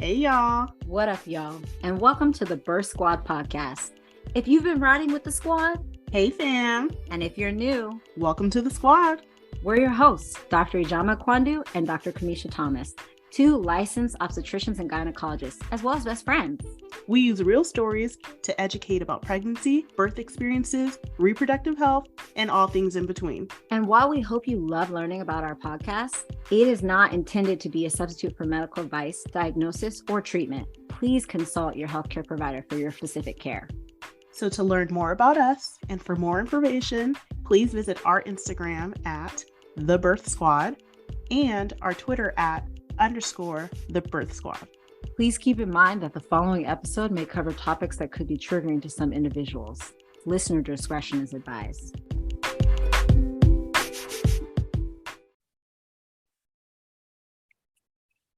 Hey, y'all. What up, y'all? And welcome to the Birth Squad podcast. If you've been riding with the squad, hey, fam. And if you're new, welcome to the squad. We're your hosts, Dr. Ijama Kwandu and Dr. Kamisha Thomas, two licensed obstetricians and gynecologists, as well as best friends. We use real stories to educate about pregnancy, birth experiences, reproductive health, and all things in between. And while we hope you love learning about our podcast, it is not intended to be a substitute for medical advice, diagnosis, or treatment. Please consult your healthcare provider for your specific care. So to learn more about us and for more information, please visit our Instagram at The Birth Squad and our Twitter at _The Birth Squad. Please keep in mind that the following episode may cover topics that could be triggering to some individuals. Listener discretion is advised.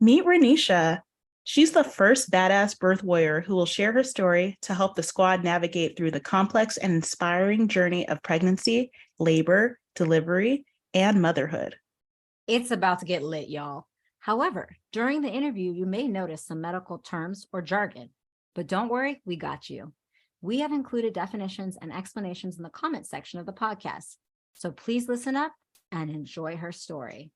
Meet Renesha. She's the first badass birth warrior who will share her story to help the squad navigate through the complex and inspiring journey of pregnancy, labor, delivery, and motherhood. It's about to get lit, y'all. However, during the interview, you may notice some medical terms or jargon, but don't worry, we got you. We have included definitions and explanations in the comment section of the podcast, so please listen up and enjoy her story.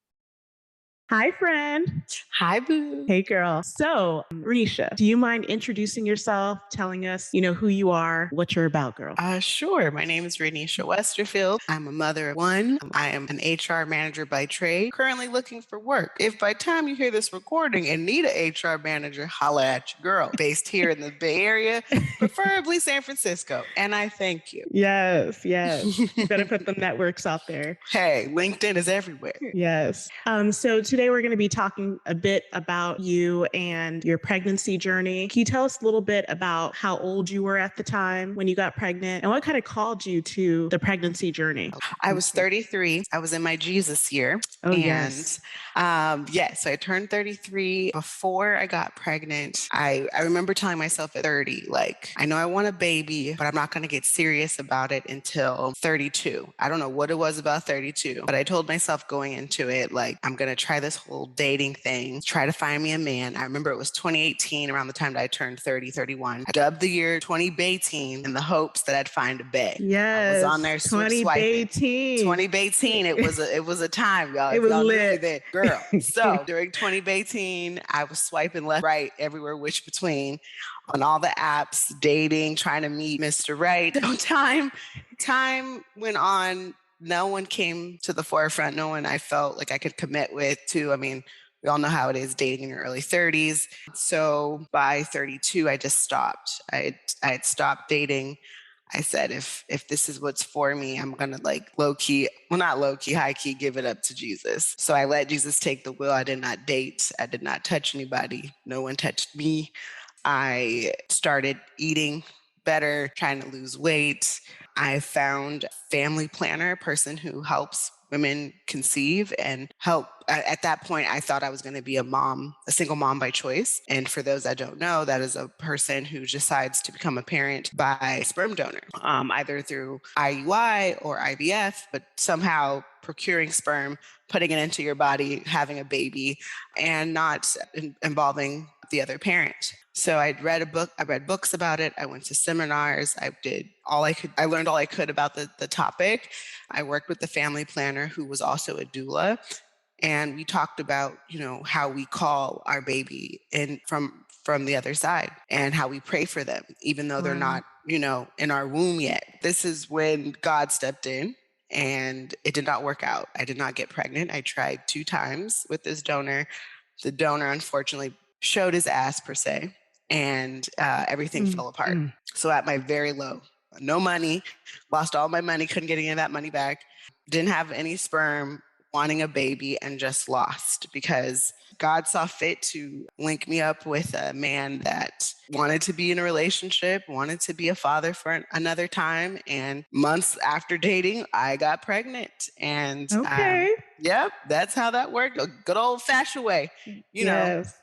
Hi, friend. Hi, boo. Hey, girl. So, Renesha, do you mind introducing yourself, telling us, who you are, what you're about, girl? Sure. My name is Renesha Westerfield. I'm a mother of one. I am an HR manager by trade, currently looking for work. If by the time you hear this recording and need an HR manager, holla at your girl. Based here in the Bay Area, preferably San Francisco. And I thank you. Yes. You better put the networks out there. Hey, LinkedIn is everywhere. Yes. So today we're going to be talking a bit about you and your pregnancy journey. Can you tell us a little bit about how old you were at the time when you got pregnant and what kind of called you to the pregnancy journey? I was 33. I was in my Jesus year. Oh, and yes. So I turned 33 before I got pregnant. I remember telling myself at 30, I know I want a baby, but I'm not going to get serious about it until 32. I don't know what it was about 32, but I told myself going into it, I'm going to try this whole dating thing, try to find me a man. I remember it was 2018, around the time that I turned 31. I dubbed the year 2018 in the hopes that I'd find a bae. Yes. I was on there 2018. 2018. It was a time, y'all. It was lit. That girl. So during 2018, I was swiping left, right, everywhere, which between on all the apps, dating, trying to meet Mr. Right. So time went on. No one came to the forefront. No one I felt like I could commit with to. I mean, we all know how it is dating in your early 30s. So by 32, I just stopped. I had stopped dating. I said, if this is what's for me, I'm going to high key, give it up to Jesus. So I let Jesus take the wheel. I did not date. I did not touch anybody. No one touched me. I started eating better, trying to lose weight. I found a family planner, a person who helps women conceive and help. At that point, I thought I was going to be a single mom by choice. And for those that don't know, that is a person who decides to become a parent by sperm donor, either through IUI or IVF, but somehow procuring sperm, putting it into your body, having a baby, and not involving the other parent. So I read books about it. I went to seminars. I did all I could. I learned all I could about the topic. I worked with the family planner who was also a doula. And we talked about, how we call our baby in from the other side and how we pray for them, even though they're not, in our womb yet. This is when God stepped in and it did not work out. I did not get pregnant. I tried 2 times with this donor. The donor, unfortunately, showed his ass per se, and everything fell apart. So at my very low, no money, lost all my money, couldn't get any of that money back, didn't have any sperm, wanting a baby, and just lost because God saw fit to link me up with a man that wanted to be in a relationship, wanted to be a father for another time. And months after dating, I got pregnant. And okay. Yep, that's how that worked. A good old fashioned way,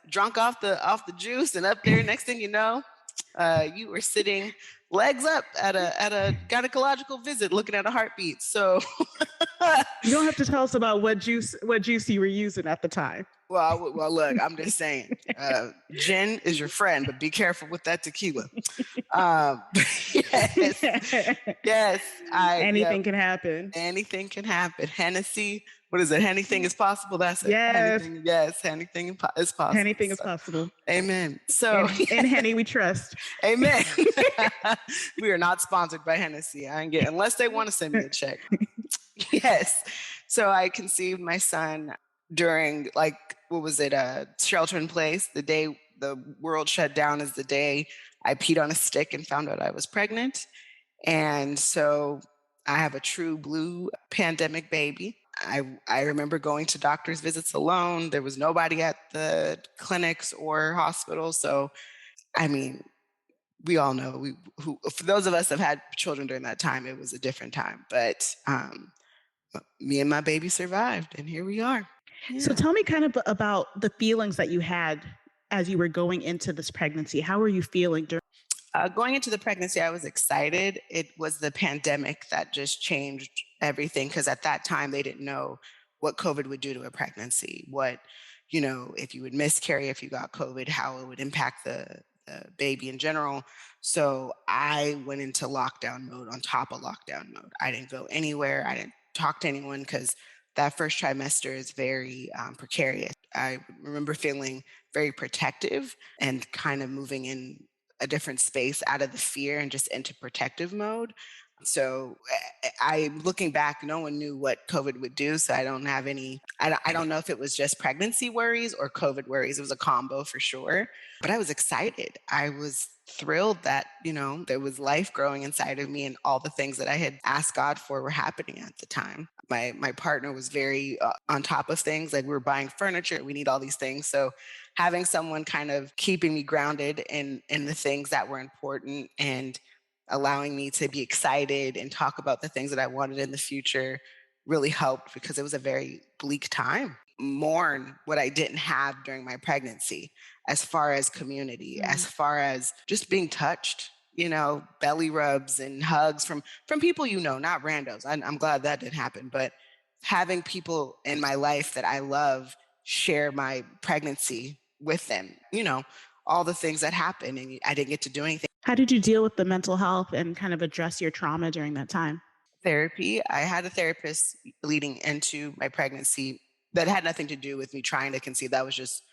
drunk off the juice, and up there, next thing you know, you were sitting legs up at a gynecological visit, looking at a heartbeat. So you don't have to tell us about what juice you were using at the time. Well, look, I'm just saying, gin is your friend, but be careful with that tequila. Um, yes, yes, Anything can happen. anything can happen. Hennessy, what is it? Anything is possible. That's it. Yes, Anything, yes, anything is possible. anything is So, possible. amen. So, In Henny, we trust. amen. We are not sponsored by Hennessy. I ain't get unless they want to send me a check. Yes. So I conceived my son during what was it? Shelter in place. The day the world shut down is the day I peed on a stick and found out I was pregnant. And so I have a true blue pandemic baby. I remember going to doctor's visits alone. There was nobody at the clinics or hospitals. So, I mean, we all know for those of us that have had children during that time, it was a different time. But me and my baby survived, and here we are. So Yeah. tell me kind of about the feelings that you had as you were going into this pregnancy. How were you feeling during? Going into the pregnancy, I was excited. It was the pandemic that just changed everything because at that time they didn't know what COVID would do to a pregnancy, if you would miscarry, if you got COVID, how it would impact the baby in general. So I went into lockdown mode on top of lockdown mode. I didn't go anywhere. I didn't talk to anyone because that first trimester is very precarious. I remember feeling very protective and kind of moving in a different space out of the fear and just into protective mode. So I looking back, no one knew what COVID would do. So I don't have any, I don't know if it was just pregnancy worries or COVID worries. It was a combo for sure. But I was excited. I was thrilled that, there was life growing inside of me and all the things that I had asked God for were happening at the time. My partner was very on top of things. Like we were buying furniture, we need all these things. So having someone kind of keeping me grounded in the things that were important and allowing me to be excited and talk about the things that I wanted in the future really helped because it was a very bleak time. Mourn what I didn't have during my pregnancy, as far as community, as far as just being touched, belly rubs and hugs from people not randos. I'm glad that didn't happen, but having people in my life that I love share my pregnancy with them, all the things that happened and I didn't get to do anything. How did you deal with the mental health and kind of address your trauma during that time? Therapy. I had a therapist leading into my pregnancy that had nothing to do with me trying to conceive. That was just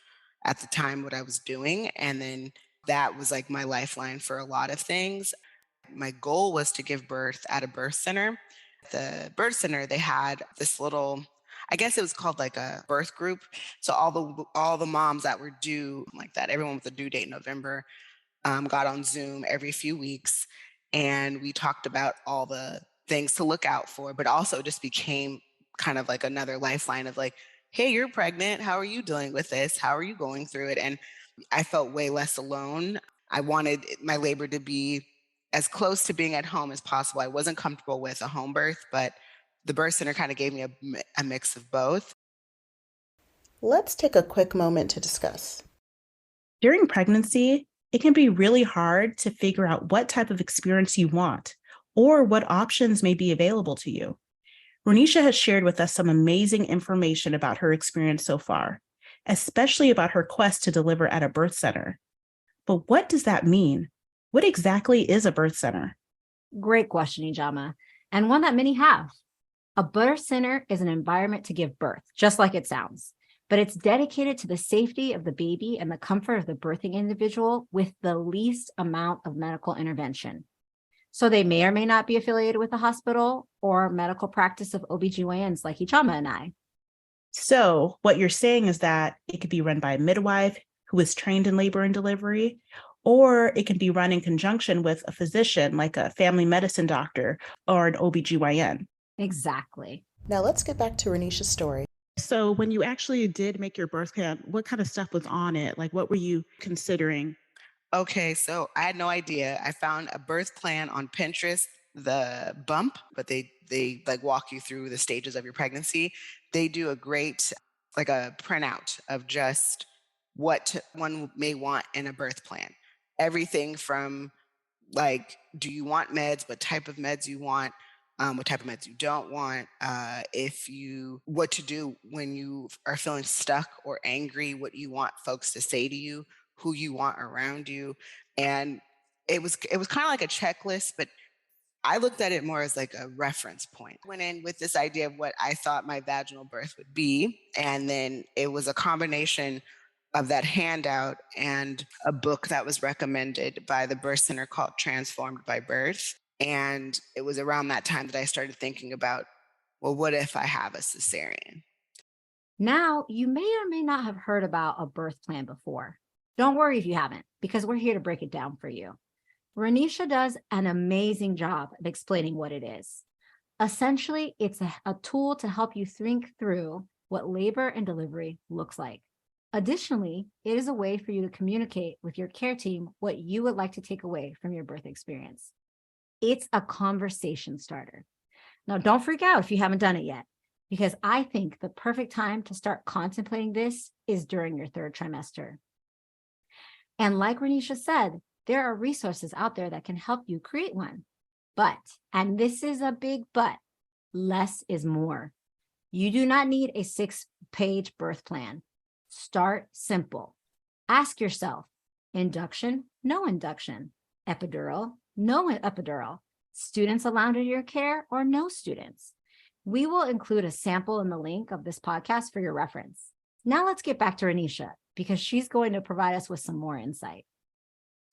at the time what I was doing. And then that was like my lifeline for a lot of things. My goal was to give birth at a birth center. The birth center, they had this little, I guess it was called like a birth group. So all the moms that were due like that, everyone with a due date in November, got on Zoom every few weeks, and we talked about all the things to look out for, but also just became kind of like another lifeline of like, hey, you're pregnant. How are you dealing with this? How are you going through it? And I felt way less alone. I wanted my labor to be as close to being at home as possible. I wasn't comfortable with a home birth, but the birth center kind of gave me a mix of both. Let's take a quick moment to discuss. During pregnancy, it can be really hard to figure out what type of experience you want or what options may be available to you. Renesha has shared with us some amazing information about her experience so far, especially about her quest to deliver at a birth center. But what does that mean? What exactly is a birth center? Great question, Ijama, and one that many have. A birth center is an environment to give birth, just like it sounds, but it's dedicated to the safety of the baby and the comfort of the birthing individual with the least amount of medical intervention. So they may or may not be affiliated with a hospital or medical practice of OBGYNs like Ijama and I. So what you're saying is that it could be run by a midwife who is trained in labor and delivery, or it can be run in conjunction with a physician like a family medicine doctor or an OBGYN. Exactly. Now let's get back to Renesha's story. So when you actually did make your birth plan, what kind of stuff was on it? Like, what were you considering? Okay, so I had no idea. I found a birth plan on Pinterest, the bump, but they like walk you through the stages of your pregnancy. They do a great like a printout of just what one may want in a birth plan. Everything from like, do you want meds, what type of meds you want, what type of meds you don't want, what to do when you are feeling stuck or angry, what you want folks to say to you, who you want around you. And it was kind of like a checklist, but I looked at it more as like a reference point. Went in with this idea of what I thought my vaginal birth would be. And then it was a combination of that handout and a book that was recommended by the birth center called Transformed by Birth. And it was around that time that I started thinking about, well, what if I have a cesarean? Now, you may or may not have heard about a birth plan before. Don't worry if you haven't, because we're here to break it down for you. Renesha does an amazing job of explaining what it is. Essentially, it's a tool to help you think through what labor and delivery looks like. Additionally, it is a way for you to communicate with your care team what you would like to take away from your birth experience. It's a conversation starter. Now, don't freak out if you haven't done it yet, because I think the perfect time to start contemplating this is during your third trimester. And like Renesha said, there are resources out there that can help you create one. But, and this is a big but, less is more. You do not need a 6-page birth plan. Start simple. Ask yourself, induction, no induction, epidural, no epidural, students allowed in your care or no students. We will include a sample in the link of this podcast for your reference. Now let's get back to Renesha, because she's going to provide us with some more insight.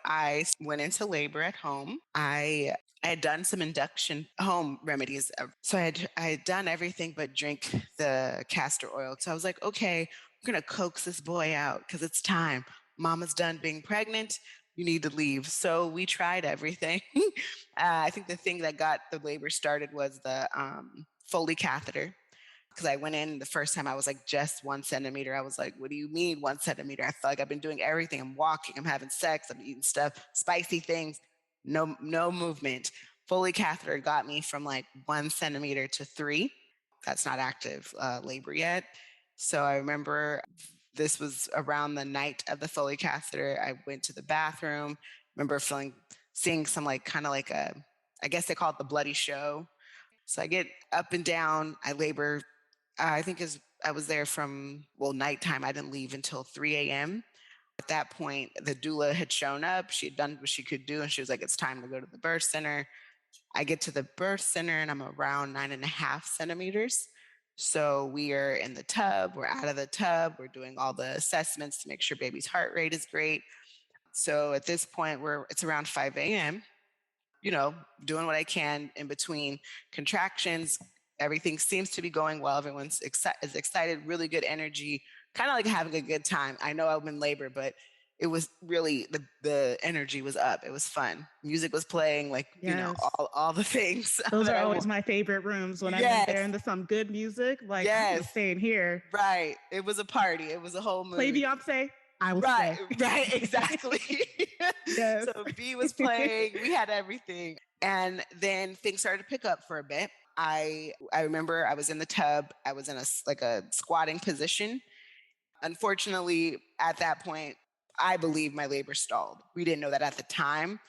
I went into labor at home. I had done some induction home remedies. So I had done everything but drink the castor oil. So I was like, okay, I'm going to coax this boy out because it's time. Mama's done being pregnant. You need to leave. So we tried everything. I think the thing that got the labor started was the Foley catheter. Because I went in the first time, I was like, just 1 centimeter. I was like, what do you mean 1 centimeter? I feel like I've been doing everything. I'm walking, I'm having sex, I'm eating stuff, spicy things, no movement. Foley catheter got me from like 1 centimeter to 3. That's not active labor yet. So I remember this was around the night of the Foley catheter. I went to the bathroom. Remember seeing some like kind of like I guess they call it the bloody show. So I get up and down. I labor. I think I was there from nighttime. I didn't leave until 3 a.m. At that point, the doula had shown up. She had done what she could do, and she was like, "It's time to go to the birth center." I get to the birth center, and I'm around 9.5 centimeters. So we are in the tub. We're out of the tub. We're doing all the assessments to make sure baby's heart rate is great. So at this point, it's around 5 a.m. Doing what I can in between contractions. Everything seems to be going well. Everyone's is excited, really good energy, kind of like having a good time. I know I'm in labor, but it was really the energy was up. It was fun. Music was playing, like Yes. all the things. Those that are I always want. my favorite rooms when I'm in Yes, there and there's some good music. Like, I'm yes, staying here. right. It was a party. It was a whole Play mood. Beyonce, I will Right, stay. right, exactly. Yes. So B was playing, we had everything. And then things started to pick up for a bit. I remember I was in the tub. I was in a squatting position. Unfortunately, at that point, I believe my labor stalled. We didn't know that at the time,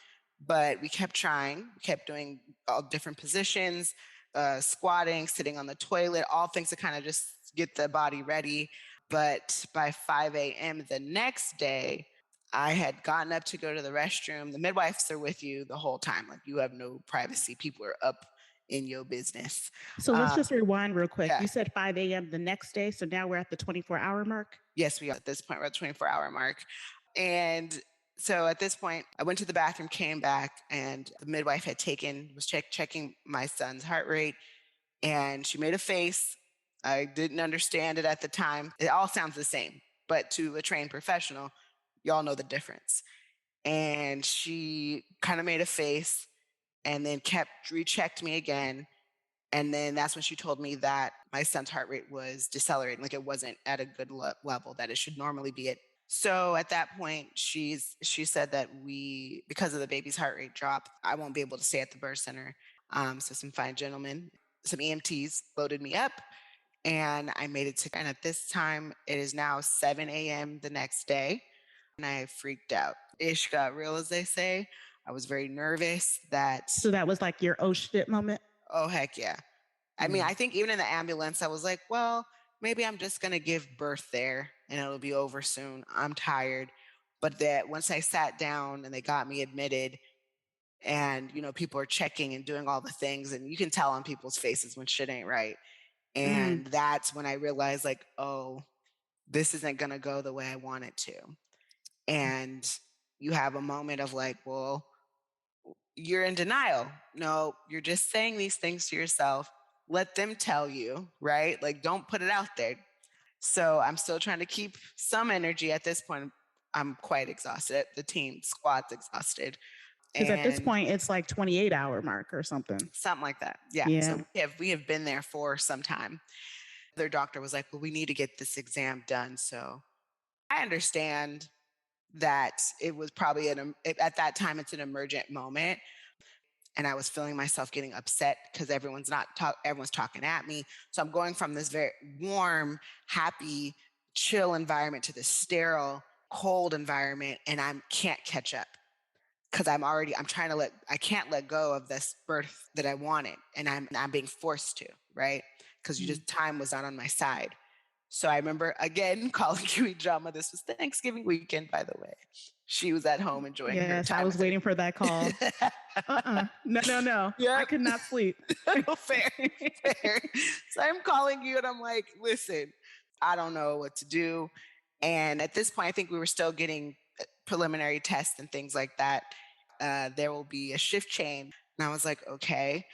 but we kept trying. We kept doing all different positions, squatting, sitting on the toilet, all things to kind of just get the body ready. But by 5 a.m. the next day, I had gotten up to go to the restroom. The midwives are with you the whole time. Like, you have no privacy. People are up in your business. So let's just rewind real quick. Yeah. You said 5 a.m. the next day. So now we're at the 24-hour mark. Yes, we are at this point. We're at the 24-hour mark. And so at this point, I went to the bathroom, came back, and the midwife was checking my son's heart rate, and she made a face. I didn't understand it at the time. It all sounds the same, but to a trained professional, y'all know the difference. And she kind of made a face and then rechecked me again. And then that's when she told me that my son's heart rate was decelerating, like it wasn't at a good level that it should normally be at. So at that point, she said that because of the baby's heart rate drop, I won't be able to stay at the birth center. So some fine gentlemen, some EMTs loaded me up, and I made it and at this time, it is now 7 a.m. the next day, and I freaked out. Ish got real, as they say. I was very nervous So that was like your oh shit moment. Oh, heck yeah. I mean, I think even in the ambulance, I was like, well, maybe I'm just going to give birth there and it'll be over soon. I'm tired. But that once I sat down and they got me admitted, and people are checking and doing all the things, and you can tell on people's faces when shit ain't right. Mm. And that's when I realized, like, oh, this isn't going to go the way I want it to. And you have a moment of like, well, you're in denial. No, you're just saying these things to yourself. Let them tell you, right? Like, don't put it out there. So I'm still trying to keep some energy at this point. I'm quite exhausted. The team squad's exhausted. Because at this And point, it's like 28-hour mark or something. something like that. Yeah. Yeah. So we have been there for some time. Their doctor was like, well, we need to get this exam done. So I understand that it was probably at that time, it's an emergent moment. And I was feeling myself getting upset because everyone's talking at me. So I'm going from this very warm, happy, chill environment to this sterile, cold environment, and I can't catch up because I can't let go of this birth that I wanted, and I'm being forced to, right? Because time was not on my side. So I remember again calling Kiwi Drama. This was Thanksgiving weekend, by the way. She was at home enjoying her Yes, time. I was waiting for that call. No. Yep. I could not sleep. Fair. So I'm calling you and I'm like, listen, I don't know what to do. And at this point, I think we were still getting preliminary tests and things like that. There will be a shift change. And I was like, okay.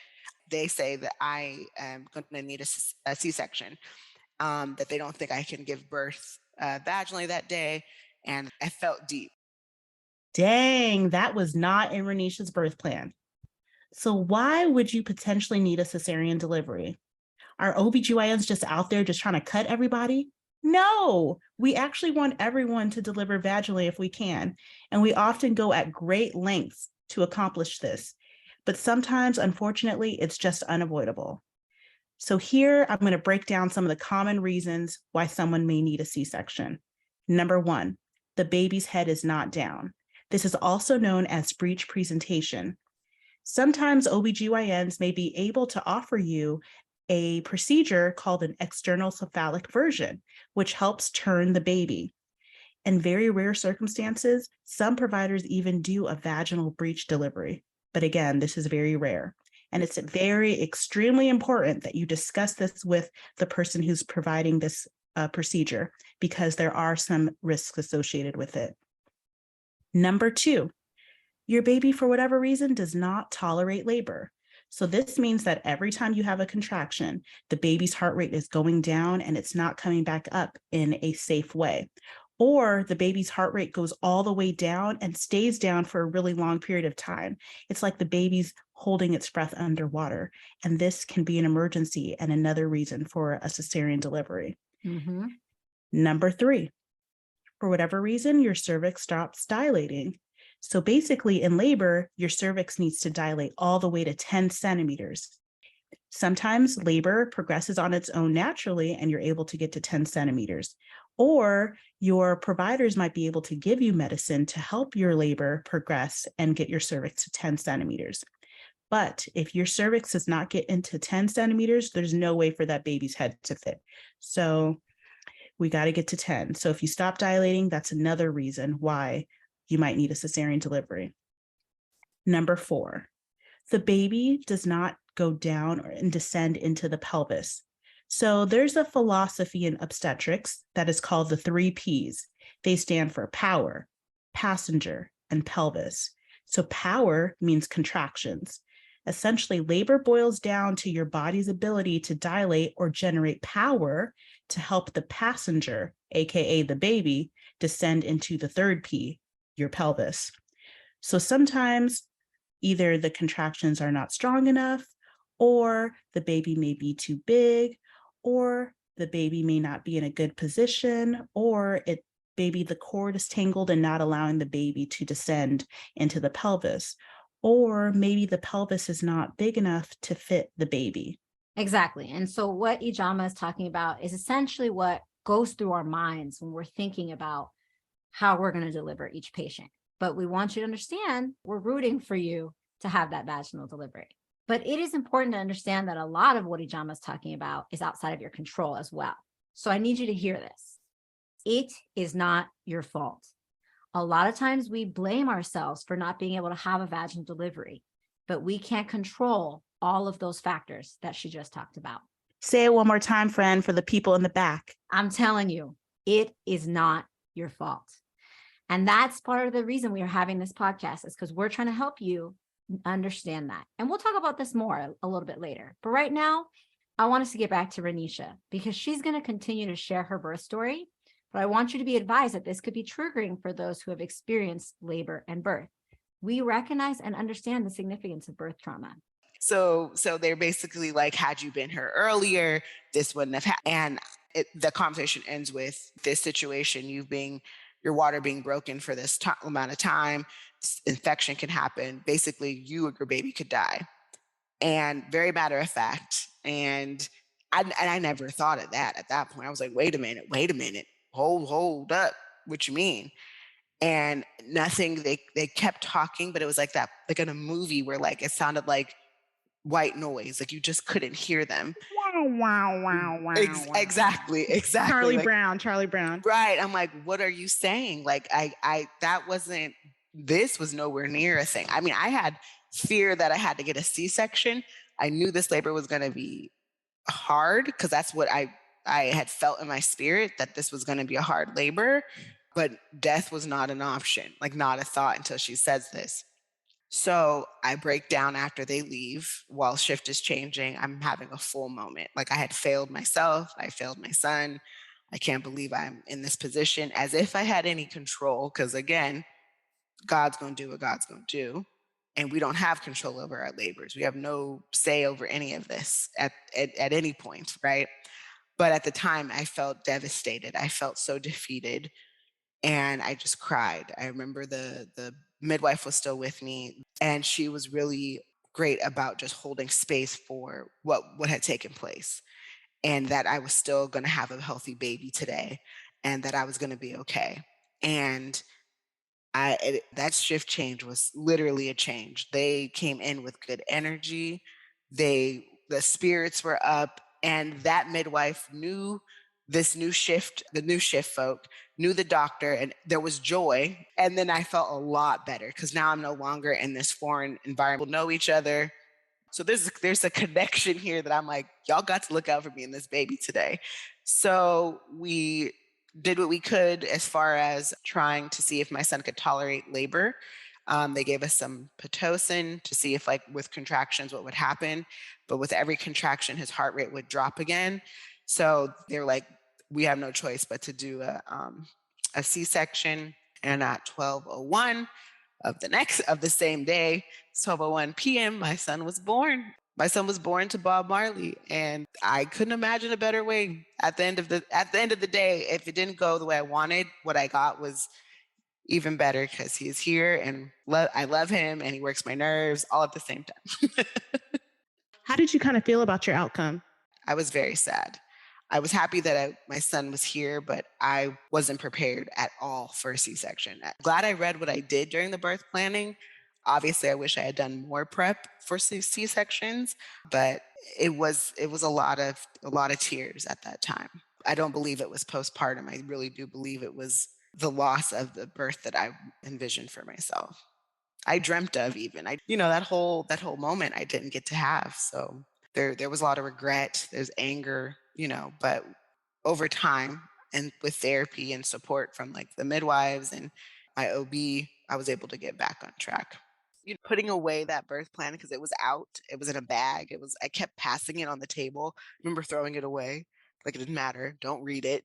They say that I am going to need a C-section, that they don't think I can give birth vaginally that day. And I felt deep. Dang, that was not in Renesha's birth plan. So why would you potentially need a cesarean delivery? Are OBGYNs just out there just trying to cut everybody? No, we actually want everyone to deliver vaginally if we can. And we often go at great lengths to accomplish this. But sometimes, unfortunately, it's just unavoidable. So here, I'm going to break down some of the common reasons why someone may need a C-section. Number one, the baby's head is not down. This is also known as breech presentation. Sometimes OBGYNs may be able to offer you a procedure called an external cephalic version, which helps turn the baby. In very rare circumstances, some providers even do a vaginal breech delivery. But again, this is very rare. And it's very extremely important that you discuss this with the person who's providing this procedure, because there are some risks associated with it. Number two, your baby, for whatever reason, does not tolerate labor. So this means that every time you have a contraction, the baby's heart rate is going down and it's not coming back up in a safe way. Or the baby's heart rate goes all the way down and stays down for a really long period of time. It's like the baby's holding its breath underwater. And this can be an emergency and another reason for a cesarean delivery. Mm-hmm. Number three, for whatever reason, your cervix stops dilating. So basically in labor, your cervix needs to dilate all the way to 10 centimeters. Sometimes labor progresses on its own naturally and you're able to get to 10 centimeters. Or your providers might be able to give you medicine to help your labor progress and get your cervix to 10 centimeters. But if your cervix does not get into 10 centimeters, there's no way for that baby's head to fit. So we got to get to 10. So if you stop dilating, that's another reason why you might need a cesarean delivery. Number four, the baby does not go down and descend into the pelvis. So there's a philosophy in obstetrics that is called the 3 Ps. They stand for power, passenger, and pelvis. So power means contractions. Essentially, labor boils down to your body's ability to dilate or generate power to help the passenger, aka the baby, descend into the 3rd P, your pelvis. So sometimes either the contractions are not strong enough, or the baby may be too big, or the baby may not be in a good position, or maybe the cord is tangled and not allowing the baby to descend into the pelvis, or maybe the pelvis is not big enough to fit the baby. Exactly. And so what Ijama is talking about is essentially what goes through our minds when we're thinking about how we're going to deliver each patient. But we want you to understand we're rooting for you to have that vaginal delivery. But it is important to understand that a lot of what Ijama is talking about is outside of your control as well. So I need you to hear this. It is not your fault. A lot of times we blame ourselves for not being able to have a vaginal delivery, but we can't control all of those factors that she just talked about. Say it one more time, friend, for the people in the back. I'm telling you, it is not your fault. And that's part of the reason we are having this podcast, is because we're trying to help you understand that. And we'll talk about this more a little bit later. But right now, I want us to get back to Renesha, because she's going to continue to share her birth story. But I want you to be advised that this could be triggering for those who have experienced labor and birth. We recognize and understand the significance of birth trauma. So they're basically like, had you been here earlier, this wouldn't have happened. And the conversation ends with this situation, your water being broken for this amount of time, infection can happen. Basically, you or your baby could die. And very matter of fact. And I never thought of that at that point. I was like, wait a minute, hold up. What you mean? And nothing, they kept talking, but it was like that, like in a movie where like it sounded like white noise, like you just couldn't hear them. Wow. Exactly. Charlie like, Brown. Right. I'm like, what are you saying? Like this was nowhere near a thing. I mean, I had fear that I had to get a C-section. I knew this labor was going to be hard because that's what I had felt in my spirit, that this was going to be a hard labor, but death was not an option, like not a thought until she says this. So I break down after they leave while shift is changing. I'm having a full moment. Like I had failed myself. I failed my son. I can't believe I'm in this position, as if I had any control. Because again, God's going to do what God's going to do. And we don't have control over our labors. We have no say over any of this at any point, right? But at the time, I felt devastated. I felt so defeated. And I just cried. I remember the midwife was still with me, and she was really great about just holding space for what had taken place, and that I was still going to have a healthy baby today, and that I was going to be okay. And that shift change was literally a change. They came in with good energy. The spirits were up, and that midwife knew this new shift, the new shift folk knew the doctor, and there was joy. And then I felt a lot better because now I'm no longer in this foreign environment. We'll know each other. So there's a connection here that I'm like, y'all got to look out for me and this baby today. So we did what we could as far as trying to see if my son could tolerate labor. They gave us some Pitocin to see if, like, with contractions, what would happen. But with every contraction, his heart rate would drop again. So they were like, we have no choice but to do a C-section. And at 12:01 of the same day, 12:01 p.m., my son was born. My son was born to Bob Marley, and I couldn't imagine a better way. At the end of the day, if it didn't go the way I wanted, what I got was even better because he's here, and I love him, and he works my nerves all at the same time. How did you kind of feel about your outcome? I was very sad. I was happy that my son was here, but I wasn't prepared at all for a C-section. Glad I read what I did during the birth planning. Obviously, I wish I had done more prep for C-sections, but it was a lot of tears at that time. I don't believe it was postpartum. I really do believe it was the loss of the birth that I envisioned for myself. I dreamt of even. That whole moment I didn't get to have. So there was a lot of regret, there's anger, but over time and with therapy and support from like the midwives and my OB, I was able to get back on track. Putting away that birth plan because it was out, it was in a bag. I kept passing it on the table. I remember throwing it away. Like it didn't matter. Don't read it.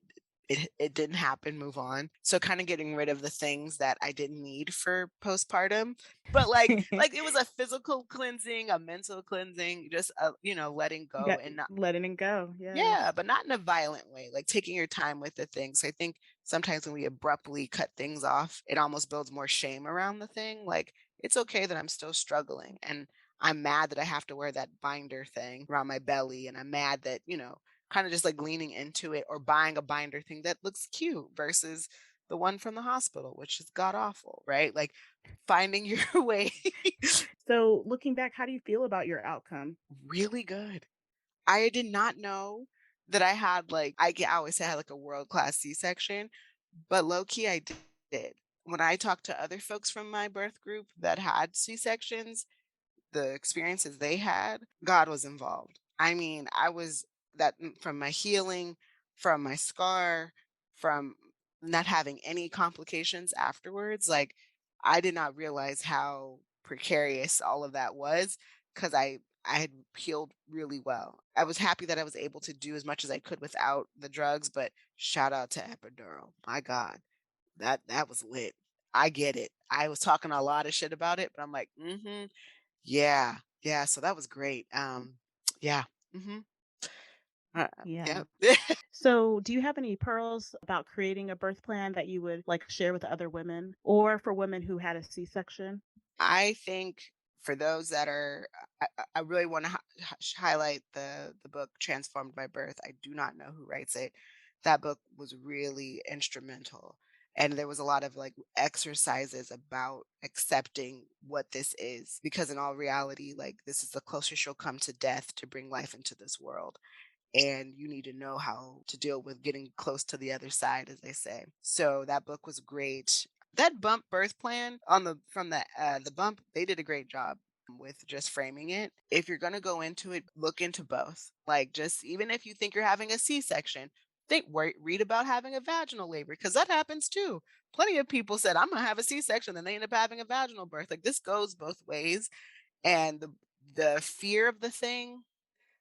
It didn't happen, move on. So kind of getting rid of the things that I didn't need for postpartum. But like it was a physical cleansing, a mental cleansing, just letting go and not letting it go. Yeah, but not in a violent way, like taking your time with the things. I think sometimes when we abruptly cut things off, it almost builds more shame around the thing. Like it's okay that I'm still struggling, and I'm mad that I have to wear that binder thing around my belly, and I'm mad that, kind of just like leaning into it or buying a binder thing that looks cute versus the one from the hospital, which is god awful, right? Like finding your way. So looking back, how do you feel about your outcome? Really good. I did not know that I had like I always say I had like a world-class C-section, but low key I did. When I talked to other folks from my birth group that had C-sections, the experiences they had, God was involved. I mean, I was from my healing, from my scar, from not having any complications afterwards. Like, I did not realize how precarious all of that was because I had healed really well. I was happy that I was able to do as much as I could without the drugs, but shout out to epidural. My God, that was lit. I get it. I was talking a lot of shit about it, but I'm like, yeah, yeah, so that was great. Yeah, mhm, Yeah. yep. So, do you have any pearls about creating a birth plan that you would like share with other women or for women who had a C-section? I think for those that are, I really want to highlight the book Transformed by Birth. I do not know who writes it. That book was really instrumental, and there was a lot of like exercises about accepting what this is, because in all reality, like this is the closest you'll come to death to bring life into this world. And you need to know how to deal with getting close to the other side, as they say. So that book was great. That bump birth plan on the bump, they did a great job with just framing it. If you're going to go into it, look into both. Like, just even if you think you're having a C-section, read about having a vaginal labor, because that happens too. Plenty of people said, I'm going to have a C-section, then they end up having a vaginal birth. Like, this goes both ways. And the fear of the thing,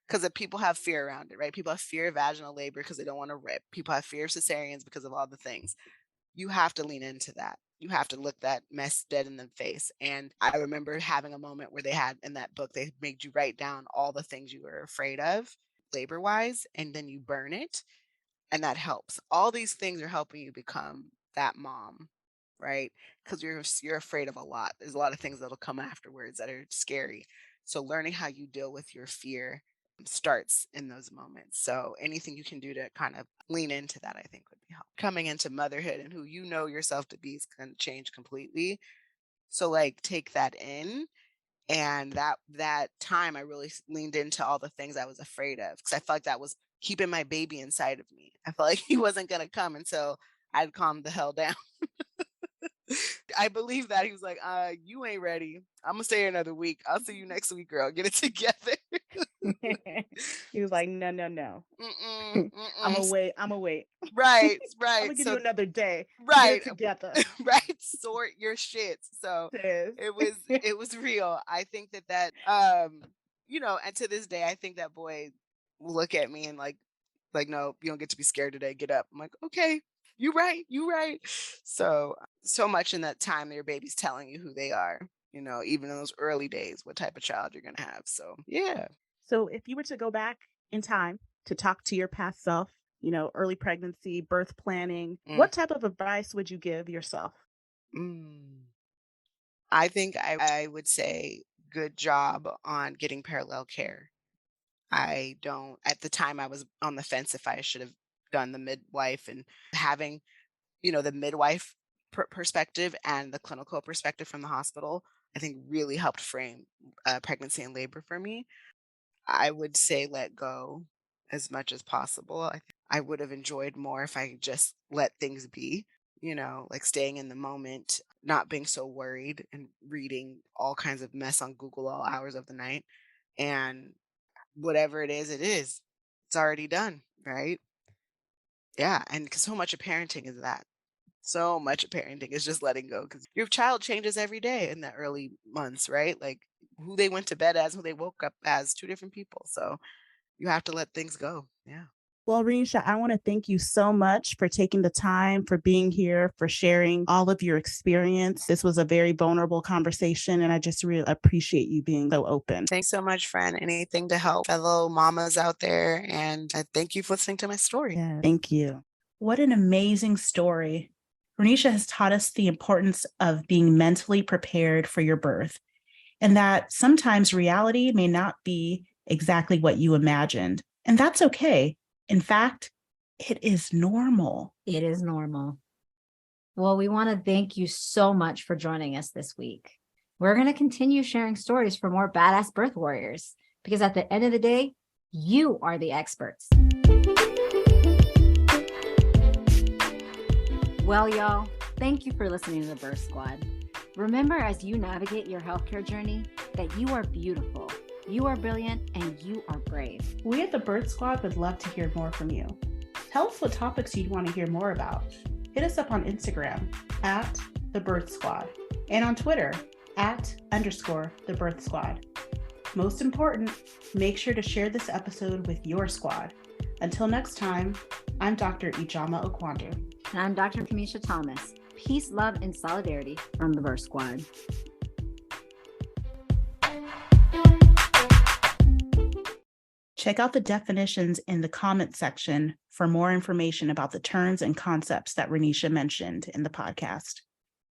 because people have fear around it, right? People have fear of vaginal labor because they don't want to rip. People have fear of cesareans because of all the things. You have to lean into that. You have to look that mess dead in the face. And I remember having a moment where they had in that book, they made you write down all the things you were afraid of labor wise, and then you burn it. And that helps. All these things are helping you become that mom, right? Because you're afraid of a lot. There's a lot of things that'll come afterwards that are scary. So learning how you deal with your fear starts in those moments. So anything you can do to kind of lean into that, I think would be helpful. Coming into motherhood and who you know yourself to be is going to change completely. So like take that in, and that time I really leaned into all the things I was afraid of, because I felt like that was keeping my baby inside of me. I felt like he wasn't going to come until I'd calmed the hell down. I believe that he was like, you ain't ready. I'm gonna stay here another week. I'll see you next week, girl. Get it together. He was like, no, no, no. Mm-mm, I'm mm-mm. gonna wait. I'm gonna wait. Right, I'm right. gonna give So you another day. Get right, it together. right. Sort your shit. So Sis. it was real. I think that and to this day, I think that boy will look at me and like, no, you don't get to be scared today. Get up. I'm like, okay, you right. So much in that time that your baby's telling you who they are, even in those early days, what type of child you're gonna have. So yeah. So, if you were to go back in time to talk to your past self, early pregnancy, birth planning, Mm, what type of advice would you give yourself? mm. I think I would say good job on getting parallel care. I don't, at the time, I was on the fence if I should have done the midwife, and having, the midwife perspective and the clinical perspective from the hospital, I think really helped frame pregnancy and labor for me. I would say let go as much as possible. I would have enjoyed more if I just let things be, like staying in the moment, not being so worried and reading all kinds of mess on Google all hours of the night. And whatever it is, it is. It's already done, right? Yeah. And 'cause so much of parenting is that. So much of parenting is just letting go, because your child changes every day in the early months, right? Like who they went to bed as, who they woke up as, two different people. So you have to let things go. Yeah. Well, Renesha, I want to thank you so much for taking the time, for being here, for sharing all of your experience. This was a very vulnerable conversation, and I just really appreciate you being so open. Thanks so much, friend. Anything to help fellow mamas out there. And I thank you for listening to my story. Yeah, thank you. What an amazing story. Renesha has taught us the importance of being mentally prepared for your birth, and that sometimes reality may not be exactly what you imagined. And that's okay. In fact, it is normal. It is normal. Well, we want to thank you so much for joining us this week. We're going to continue sharing stories for more badass birth warriors, because at the end of the day, you are the experts. Well, y'all, thank you for listening to the Birth Squad. Remember, as you navigate your healthcare journey, that you are beautiful, you are brilliant, and you are brave. We at the Birth Squad would love to hear more from you. Tell us what topics you'd want to hear more about. Hit us up on Instagram at the Birth Squad and on Twitter @_the Birth Squad. Most important, make sure to share this episode with your squad. Until next time, I'm Dr. Ijama Okwandu. And I'm Dr. Kamisha Thomas. Peace, love, and solidarity from the Birth Squad. Check out the definitions in the comment section for more information about the terms and concepts that Renesha mentioned in the podcast.